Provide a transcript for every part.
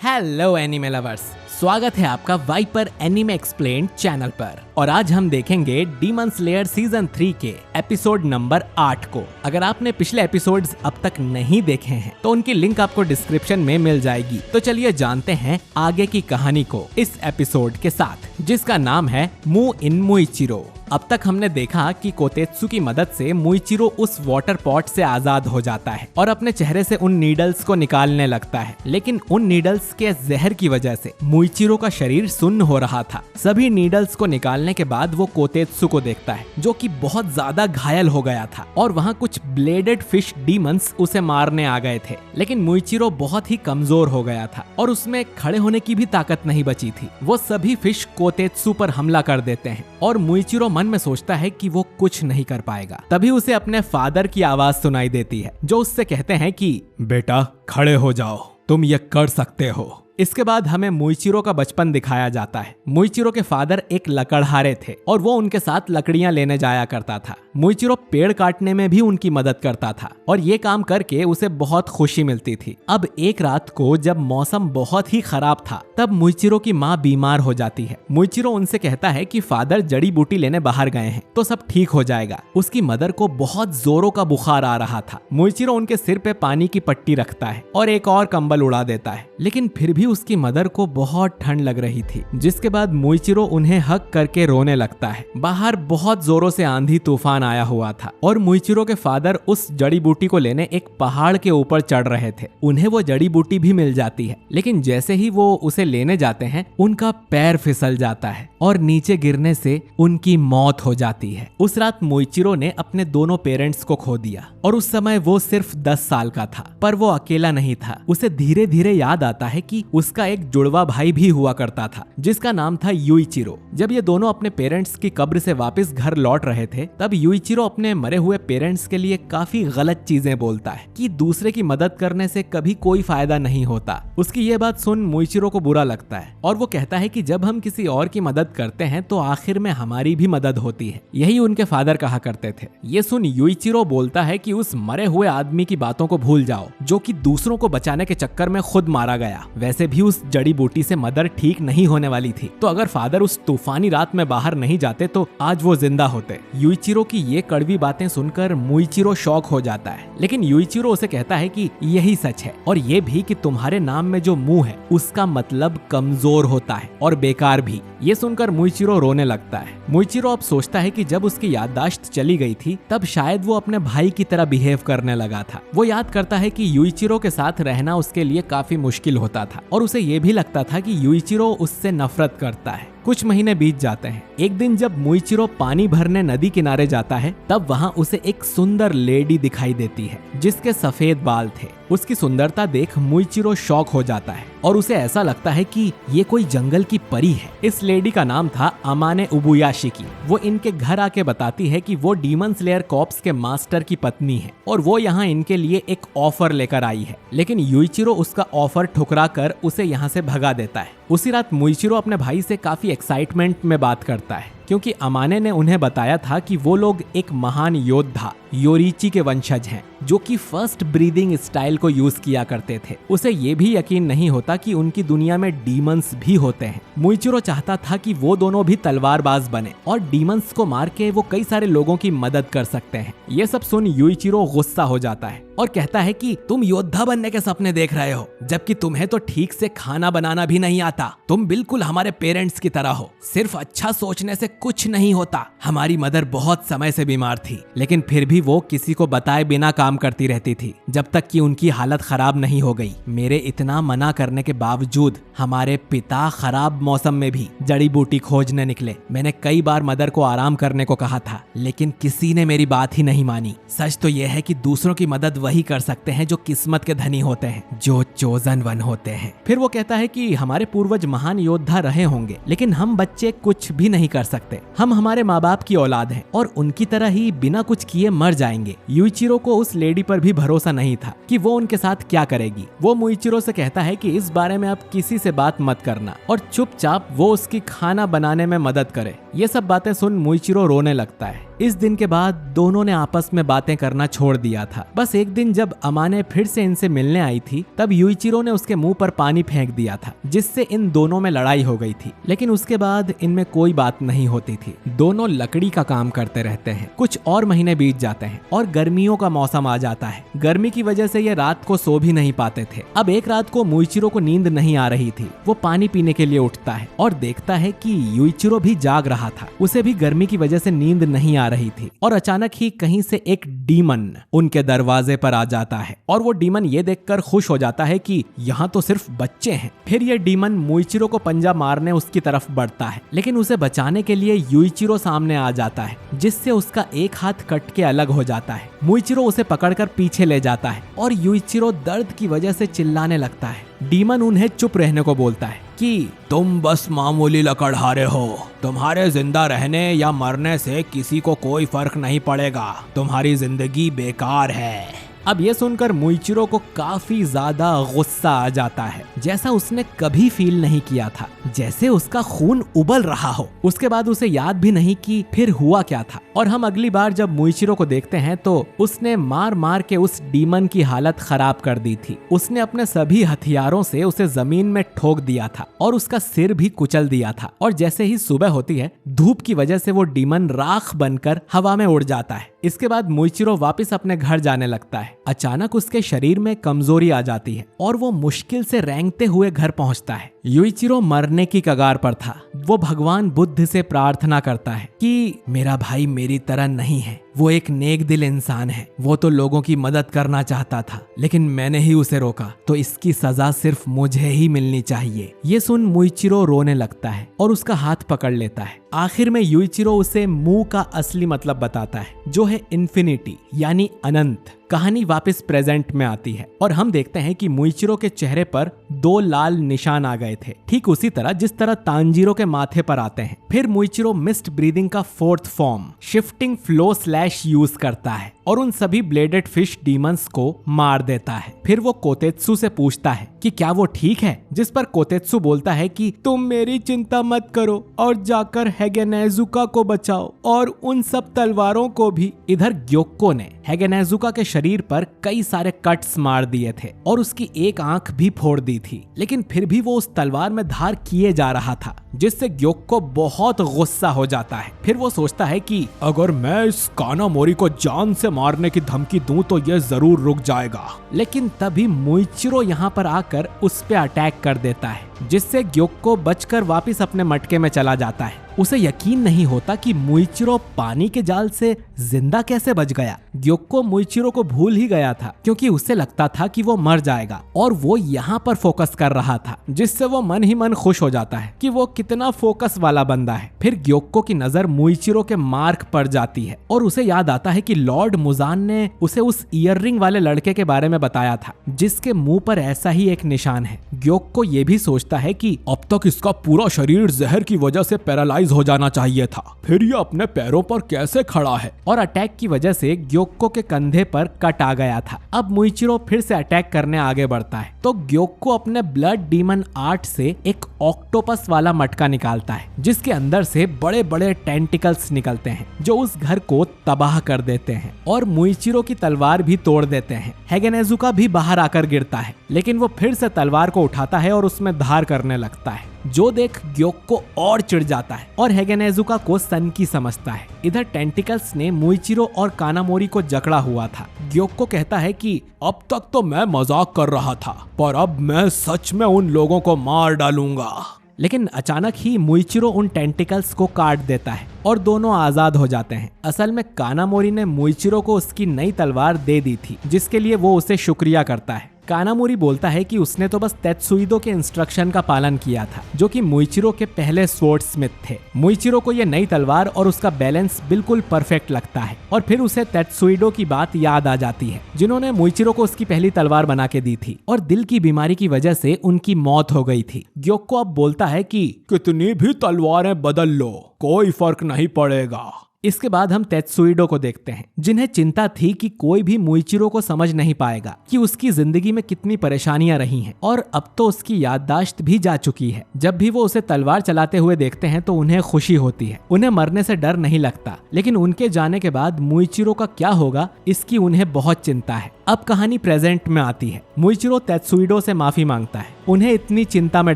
Hello anime lovers, स्वागत है आपका वाइपर एनिमे एक्सप्लेन्ड चैनल पर। और आज हम देखेंगे डीमन स्लेयर सीजन 3 के एपिसोड नंबर 8 को। अगर आपने पिछले एपिसोड्स अब तक नहीं देखे हैं तो उनकी लिंक आपको डिस्क्रिप्शन में मिल जाएगी। तो चलिए जानते हैं आगे की कहानी को इस एपिसोड के साथ, जिसका नाम है मू इन मुइचिरो। अब तक हमने देखा कि कोतेत्सु की मदद से मुइचिरो उस वाटर पॉट से आजाद हो जाता है और अपने चेहरे से उन नीडल्स को निकालने लगता है, लेकिन उन नीडल्स के जहर की वजह से मुइचिरो का शरीर सुन्न हो रहा था। सभी नीडल्स को निकालने के बाद वो कोतेत्सु को देखता है, जो कि बहुत ज्यादा घायल हो गया था और वहाँ कुछ ब्लेडेड फिश डीमंस उसे मारने आ गए थे। लेकिन मुइचिरो बहुत ही कमजोर हो गया था और उसमें खड़े होने की भी ताकत नहीं बची थी। वो सभी फिश कोतेत्सु पर हमला कर देते हैं और मुइचिरो मन में सोचता है कि वो कुछ नहीं कर पाएगा। तभी उसे अपने फादर की आवाज सुनाई देती है, जो उससे कहते हैं कि बेटा खड़े हो जाओ, तुम ये कर सकते हो। इसके बाद हमें मुइचिरो का बचपन दिखाया जाता है। मुइचिरो के फादर एक लकड़हारे थे और वो उनके साथ लकड़ियां लेने जाया करता था। मुइचिरो पेड़ काटने में भी उनकी मदद करता था और ये काम करके उसे बहुत खुशी मिलती थी। अब एक रात को जब मौसम बहुत ही खराब था, तब मुइचिरो की माँ बीमार हो जाती है। मुइचिरो उनसे कहता है कि फादर जड़ी बूटी लेने बाहर गए हैं तो सब ठीक हो जाएगा। उसकी मदर को बहुत जोरों का बुखार आ रहा था। मुइचिरो उनके सिर पे पानी की पट्टी रखता है और एक और कंबल उड़ा देता है, लेकिन फिर भी उसकी मदर को बहुत ठंड लग रही थी। जिसके बाद मुइचिरो उन्हें हक करके रोने लगता है। बाहर बहुत जोरों से आंधी तूफान आया हुआ था और मुइचिरो के फादर उस जड़ी बूटी को लेने एक पहाड़ के ऊपर चढ़ रहे थे। उन्हें वो जड़ी बूटी भी मिल जाती है, लेकिन जैसे ही वो उसे लेने जाते हैं उनका पैर फिसल जाता है और नीचे गिरने से उनकी मौत हो जाती है। उस रात मुइचिरो ने अपने दोनों पेरेंट्स को खो दिया और उस समय वो सिर्फ 10 साल का था, पर वो अकेला नहीं था। उसे धीरे धीरे याद आता है कि उसका एक जुड़वा भाई भी हुआ करता था, जिसका नाम था युइचिरो। जब ये दोनों अपने पेरेंट्स की कब्र से वापस घर लौट रहे थे, तब युइचिरो अपने मरे हुए पेरेंट्स के लिए काफी गलत चीजें बोलता है कि दूसरे की मदद करने से कभी कोई फायदा नहीं होता। उसकी ये बात सुन मुइचिरो को बुरा लगता है और वो कहता है कि जब हम किसी और की मदद करते हैं तो आखिर में हमारी भी मदद होती है। यही उनके फादर कहा करते थे। ये सुन युइचिरो बोलता है कि उस मरे हुए आदमी की बातों को भूल जाओ, जो कि दूसरों को बचाने के चक्कर में खुद मारा गया। वैसे भी उस जड़ी बूटी से मदर ठीक नहीं होने वाली थी, तो अगर फादर उस तूफानी रात में बाहर नहीं जाते तो आज वो जिंदा होते। युइचिरो की ये कड़वी बातें सुनकर मुइचिरो शॉक हो जाता है, लेकिन युइचिरो उसे कहता है कि यही सच है और ये भी कि तुम्हारे नाम में जो मुंह है उसका मतलब कमजोर होता है और बेकार भी। ये सुनकर मुइचिरो रोने लगता है। मुइचिरो अब सोचता है कि जब उसकी याददाश्त चली गई थी तब शायद वो अपने भाई की तरह बिहेव करने लगा था। वो याद करता है कि युइचिरो के साथ रहना उसके लिए काफी मुश्किल होता था और उसे ये भी लगता था कि युइचिरो उससे नफरत करता है। कुछ महीने बीत जाते हैं। एक दिन जब मुइचिरो पानी भरने नदी किनारे जाता है, तब वहाँ उसे एक सुंदर लेडी दिखाई देती है जिसके सफेद बाल थे। उसकी सुंदरता देख मुइचिरो शॉक हो जाता है और उसे ऐसा लगता है कि ये कोई जंगल की परी है। इस लेडी का नाम था अमाने उबुयाशिकी। वो इनके घर आके बताती है कि वो डीमन स्लेयर कॉर्प्स के मास्टर की पत्नी है और वो यहाँ इनके लिए एक ऑफर लेकर आई है, लेकिन युइचिरो उसका ऑफर ठुकरा कर उसे यहाँ से भगा देता है। उसी रात मुइचिरो अपने भाई से काफी एक्साइटमेंट में बात करता है, क्योंकि अमाने ने उन्हें बताया था कि वो लोग एक महान योद्धा योरीची के वंशज हैं, जो कि फर्स्ट ब्रीदिंग स्टाइल को यूज किया करते थे। उसे ये भी यकीन नहीं होता कि उनकी दुनिया में डीमंस भी होते हैं। मुइचिरो चाहता था कि वो दोनों भी तलवारबाज बने और डीमंस को मार के वो कई सारे लोगों की मदद कर सकते हैं। ये सब सुन युइचिरो गुस्सा हो जाता है और कहता है कि तुम योद्धा बनने के सपने देख रहे हो, जबकि तुम्हें तो ठीक से खाना बनाना भी नहीं आता। तुम बिल्कुल हमारे पेरेंट्स की तरह हो। सिर्फ अच्छा सोचने से कुछ नहीं होता। हमारी मदर बहुत समय से बीमार थी, लेकिन फिर भी वो किसी को बताए बिना काम करती रहती थी, जब तक कि उनकी हालत खराब नहीं हो गई। मेरे इतना मना करने के बावजूद हमारे पिता खराब मौसम में भी जड़ी बूटी खोजने निकले। मैंने कई बार मदर को आराम करने को कहा था, लेकिन किसी ने मेरी बात ही नहीं मानी। सच तो यह है कि दूसरों की मदद वही कर सकते हैं जो किस्मत के धनी होते हैं, जो चोजन वन होते हैं। फिर वो कहता है कि हमारे पूर्वज महान योद्धा रहे होंगे, लेकिन हम बच्चे कुछ भी नहीं कर सकते। हम हमारे माँ बाप की औलाद हैं और उनकी तरह ही बिना कुछ किए मर जाएंगे। युइचिरो को उस लेडी पर भी भरोसा नहीं था कि वो उनके साथ क्या करेगी। वो मुइचिरो से कहता है कि इस बारे में आप किसी से बात मत करना और चुपचाप वो उसकी खाना बनाने में मदद करे। ये सब बातें सुन मुइचिरो रोने लगता है। इस दिन के बाद दोनों ने आपस में बातें करना छोड़ दिया था। बस एक दिन जब अमाने फिर से इनसे मिलने आई थी तब यूइचिरो ने उसके मुंह पर पानी फेंक दिया था, जिससे इन दोनों में लड़ाई हो गई थी। लेकिन उसके बाद इनमें कोई बात नहीं होती थी। दोनों लकड़ी का काम करते रहते हैं। कुछ और महीने बीत जाते हैं और गर्मियों का मौसम आ जाता है। गर्मी की वजह से ये रात को सो भी नहीं पाते थे। अब एक रात को मुइचिरो को नींद नहीं आ रही थी। वो पानी पीने के लिए उठता है और देखता है कि यूइचिरो भी जाग रहा था। उसे भी गर्मी की वजह से नींद नहीं आ रही थी और अचानक ही कहीं से एक डीमन उनके दरवाजे पर आ जाता है और वो डीमन ये देखकर खुश हो जाता है कि यहाँ तो सिर्फ बच्चे हैं। फिर ये डीमन मुइचिरो को पंजा मारने उसकी तरफ बढ़ता है, लेकिन उसे बचाने के लिए यूइचिरो सामने आ जाता है, जिससे उसका एक हाथ कट के अलग हो जाता है। मुइचिरो उसे पकड़कर पीछे ले जाता है और यूइचिरो दर्द की वजह से चिल्लाने लगता है। डीमन उन्हें चुप रहने को बोलता है कि तुम बस मामूली लकड़हारे हो। तुम्हारे जिंदा रहने या मरने से किसी को कोई फर्क नहीं पड़ेगा। तुम्हारी जिंदगी बेकार है। अब ये सुनकर मुइचिरो को काफी ज्यादा गुस्सा आ जाता है, जैसा उसने कभी फील नहीं किया था, जैसे उसका खून उबल रहा हो। उसके बाद उसे याद भी नहीं कि फिर हुआ क्या था। और हम अगली बार जब मुइचिरो को देखते हैं तो उसने मार मार के उस डीमन की हालत खराब कर दी थी। उसने अपने सभी हथियारों से उसे जमीन में ठोक दिया था और उसका सिर भी कुचल दिया था। और जैसे ही सुबह होती है, धूप की वजह से वो डीमन राख बनकर हवा में उड़ जाता है। इसके बाद मुइचिरो वापस अपने घर जाने लगता है। अचानक उसके शरीर में कमजोरी आ जाती है और वो मुश्किल से रेंगते हुए घर पहुंचता है। यूइचिरो मरने की कगार पर था। वो भगवान बुद्ध से प्रार्थना करता है कि मेरा भाई मेरी तरह नहीं है, वो एक नेक दिल इंसान है। वो तो लोगों की मदद करना चाहता था, लेकिन मैंने ही उसे रोका, तो इसकी सजा सिर्फ मुझे ही मिलनी चाहिए। ये सुन मुइचिरो रोने लगता है और उसका हाथ पकड़ लेता है। आखिर में यूइचिरो उसे मुंह का असली मतलब बताता है, जो है इन्फिनिटी यानी अनंत। कहानी वापस प्रेजेंट में आती है और हम देखते हैं कि मुइचिरो के चेहरे पर 2 लाल निशान आ गए थे, ठीक उसी तरह जिस तरह तांजीरो के माथे पर आते हैं। फिर मुइचिरो मिस्ट ब्रीदिंग का 4th form shifting flow slash use करता है और उन सभी ब्लेडेड फिश डीमंस को मार देता है। फिर वो कोतेत्सु से पूछता है कि क्या वो ठीक है, जिस पर कोतेत्सु बोलता है कि तुम मेरी चिंता मत करो और जाकर हेगेनेजुका को बचाओ और उन सब तलवारों को भी। इधर ग्योक्को ने हेगेनेजुका के शरीर पर कई सारे कट्स मार दिए थे और उसकी एक आंख भी फोड़ दी थी, लेकिन फिर भी वो उस तलवार में धार किए जा रहा था, जिससे ग्योक्को बहुत गुस्सा हो जाता है। फिर वो सोचता है कि अगर मैं इस कानामोरी को जान से मारने की धमकी दूं तो ये जरूर रुक जाएगा। लेकिन तभी मुइचिरो यहाँ पर आकर उस पे अटैक कर देता है, जिससे ग्योक्को बचकर वापस अपने मटके में चला जाता है। उसे यकीन नहीं होता कि मुइचिरो पानी के जाल से जिंदा कैसे बच गया। ग्योक्को मुइचिरो को भूल ही गया था, क्योंकि उसे लगता था कि वो मर जाएगा और वो यहाँ पर फोकस कर रहा था, जिससे वो मन ही मन खुश हो जाता है कि वो कितना फोकस वाला बंदा है। फिर ग्योक्को की नजर मुइचिरो के मार्क पर जाती है और उसे याद आता है कि लॉर्ड मुजान ने उसे उस ईयररिंग वाले लड़के के बारे में बताया था, जिसके मुंह पर ऐसा ही एक निशान है। ग्योक्को ये भी सोचता है कि अब तक इसका पूरा शरीर जहर की वजह से पैरालाइज हो जाना चाहिए था, फिर ये अपने पैरों पर कैसे खड़ा है। और अटैक की वजह से ग्योक्को के कंधे पर कट आ गया था। अब मुइचिरो फिर से अटैक करने आगे बढ़ता है तो ग्योक्को अपने ब्लड डीमन आर्ट से एक ऑक्टोपस वाला मटका निकालता है, जिसके अंदर से बड़े बड़े टेंटिकल्स निकलते हैं जो उस घर को तबाह कर देते हैं और मुइचिरो की तलवार भी तोड़ देते हैं। हेगेनेजुका भी बाहर आकर गिरता है, लेकिन वो फिर से तलवार को उठाता है और उसमें धार करने लगता है, जो देख ग्योक्को और चिढ़ जाता है और हेगेनेजुका को सनकी समझता है। इधर टेंटिकल्स ने मुइचिरो और कानामोरी को जकड़ा हुआ था। ग्योक्को कहता है कि अब तक तो मैं मजाक कर रहा था, पर अब मैं सच में उन लोगों को मार डालूंगा। लेकिन अचानक ही मुइचिरो उन टेंटिकल्स को काट देता है और दोनों आजाद हो जाते हैं। असल में कानामोरी ने मुइचिरो को उसकी नई तलवार दे दी थी, जिसके लिए वो उसे शुक्रिया करता है। कानामोरी बोलता है कि उसने तो बस तेत्सुइदो के इंस्ट्रक्शन का पालन किया था, जो कि मुइचिरो के पहले स्वॉर्ड स्मिथ थे। मुइचिरो को ये नई तलवार और उसका बैलेंस बिल्कुल परफेक्ट लगता है और फिर उसे तेत्सुइदो की बात याद आ जाती है, जिन्होंने मुइचिरो को उसकी पहली तलवार बना के दी थी और दिल की बीमारी की वजह से उनकी मौत हो गई थी। ग्योक्को अब बोलता है कि कितनी भी तलवारें बदल लो, कोई फर्क नहीं पड़ेगा। इसके बाद हम तेत्सुइडो को देखते हैं, जिन्हें चिंता थी कि कोई भी मुइचिरो को समझ नहीं पाएगा कि उसकी जिंदगी में कितनी परेशानियां रही हैं, और अब तो उसकी याददाश्त भी जा चुकी है। जब भी वो उसे तलवार चलाते हुए देखते हैं तो उन्हें खुशी होती है, उन्हें मरने से डर नहीं लगता। लेकिन उनके जाने के बाद मुइचिरो का क्या होगा, इसकी उन्हें बहुत चिंता है। अब कहानी प्रेजेंट में आती है। मुइचिरो तेत्सुइडो से माफी मांगता है उन्हें इतनी चिंता में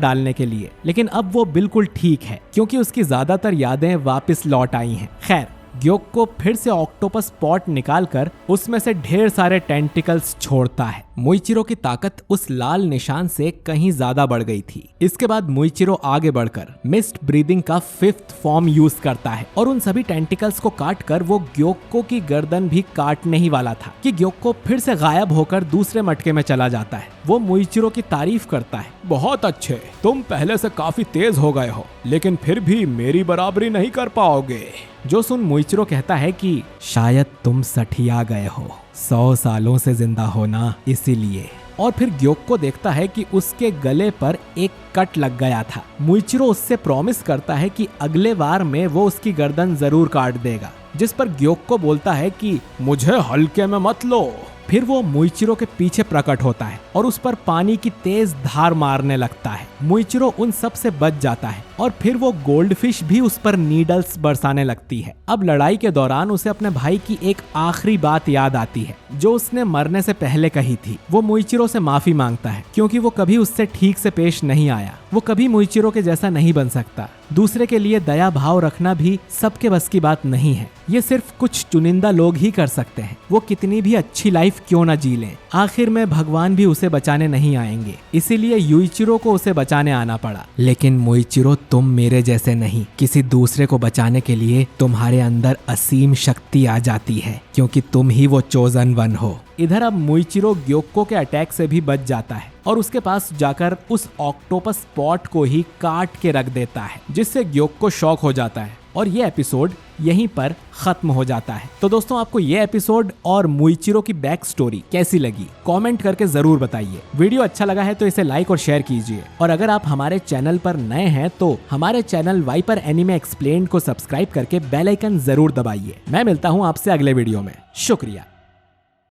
डालने के लिए, लेकिन अब वो बिल्कुल ठीक है क्योंकि उसकी ज्यादातर यादें वापस लौट आई हैं। खैर, ग्योक्को फिर से ऑक्टोपस पॉट निकालकर उसमें से ढेर सारे टेंटिकल्स छोड़ता है। मुइचिरो की ताकत उस लाल निशान से कहीं ज्यादा बढ़ गई थी। इसके बाद मुइचिरो आगे बढ़कर मिस्ट ब्रीदिंग का 5th फॉर्म यूज करता है और उन सभी टेंटिकल्स को काट कर वो ग्योक्को की गर्दन भी काटने ही वाला था कि ग्योक्को फिर से गायब होकर दूसरे मटके में चला जाता है। वो मुइचिरो की तारीफ करता है, बहुत अच्छे, तुम पहले से काफी तेज हो गए हो, लेकिन फिर भी मेरी बराबरी नहीं कर पाओगे। जो सुन मुइचिरो कहता है कि शायद तुम सठिया गए हो, 100 सालों से जिंदा होना इसीलिए। और फिर ग्योक्को देखता है कि उसके गले पर एक कट लग गया था। मुइचिरो उससे प्रॉमिस करता है कि अगले बार में वो उसकी गर्दन जरूर काट देगा, जिस पर ग्योक्को बोलता है कि मुझे हल्के में मत लो। फिर वो मुइचिरो के पीछे प्रकट होता है और उस पर पानी की तेज धार मारने लगता है। मुइचिरो उन सब से बच जाता है और फिर वो गोल्डफिश भी उस पर नीडल्स बरसाने लगती है। अब लड़ाई के दौरान उसे अपने भाई की एक आखिरी बात याद आती है जो उसने मरने से पहले कही थी। वो मुइचिरो से माफी मांगता है क्योंकि वो कभी उससे ठीक से पेश नहीं आया। वो कभी मुइचिरो के जैसा नहीं बन सकता। दूसरे के लिए दया भाव रखना भी सबके बस की बात नहीं है, ये सिर्फ कुछ चुनिंदा लोग ही कर सकते हैं। वो कितनी भी अच्छी लाइफ क्यों न जी लें, आखिर में भगवान भी उसे बचाने नहीं आएंगे, इसीलिए युइचिरो को उसे बचाने आना पड़ा। लेकिन मुइचिरो, तुम मेरे जैसे नहीं, किसी दूसरे को बचाने के लिए तुम्हारे अंदर असीम शक्ति आ जाती है क्योंकि तुम ही वो चोजन वन हो। इधर अब मुइचिरो ग्योक्को के अटैक से भी बच जाता है और उसके पास जाकर उस ऑक्टोपस पॉट को ही काट के रख देता है, जिससे ग्योक्को शॉक हो जाता है और ये एपिसोड यहीं पर खत्म हो जाता है। तो दोस्तों, आपको ये एपिसोड और मुइचिरो की बैक स्टोरी कैसी लगी कमेंट करके जरूर बताइए। वीडियो अच्छा लगा है तो इसे लाइक और शेयर कीजिए, और अगर आप हमारे चैनल पर नए हैं तो हमारे चैनल वाइपर एनिमे एक्सप्लेन्ड को सब्सक्राइब करके बेल आइकन जरूर दबाइए। मैं मिलता हूँ आपसे अगले वीडियो में। शुक्रिया।